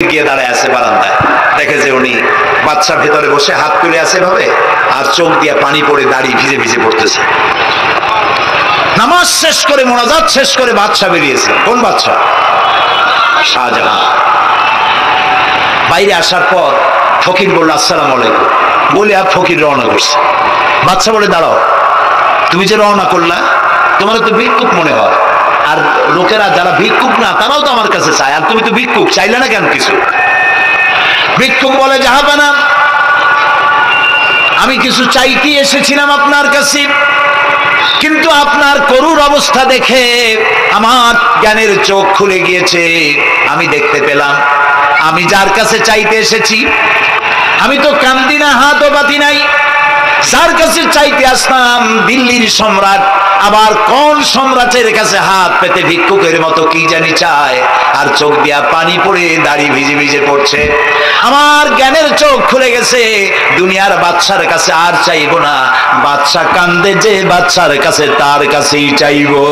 গিয়ে দাঁড়ায় আছে বারান্দায়, দেখে যে উনি বাচ্চা ভেতরে বসে হাত তুলে আছে ভাবে, আর চোখ দিয়ে পানি পড়ে দাড়ি ভিজে ভিজে পড়তেছে। নামাজ শেষ করে মোনাজাত শেষ করে বাদশা বেরিয়েছে। কোন বাদশা? শাহজাহান। বাইরে আসার পর ফকির বলল আসসালামু আলাইকুম, বলে আর ফকির রওনা করছে। বাদশা বলে দাঁড়াও, তুমি যে রওনা করলা তোমার তো ভিক্ষুক মনে হয়, আর লোকেরা যারা ভিক্ষুক না তারাও তো আমার কাছে চায়, আর তুমি তো ভিক্ষুক, চাইলে না কেন কিছু? ভিক্ষুক বলে জাহাপানা, আমি কিছু চাইতে এসেছিলাম আপনার কাছে, কিন্তু আপনার করুণ অবস্থা দেখে আমার জ্ঞানের চোখ খুলে গিয়েছে। আমি দেখতে পেলাম আমি যার কাছে চাইতে এসেছি আমি তো কান্দি না, হাতও বাতি নাই। যার কাছে চাইতে আসলাম দিল্লির সম্রাট, আবার কোন সম্রাটের কাছে হাত পেতে ভিক্ষুকের মতো কি জানি চায়, আর চোখ দিয়া পানি পড়ে দাড়ি ভিজে ভিজে পড়ছে। আমার জ্ঞানের চোখ খুলে গেছে, দুনিয়ার বাদশার কাছে আর চাইবো না। বাদশা কান্দে যে বাদশার কাছে, তার কাছেই চাইবো।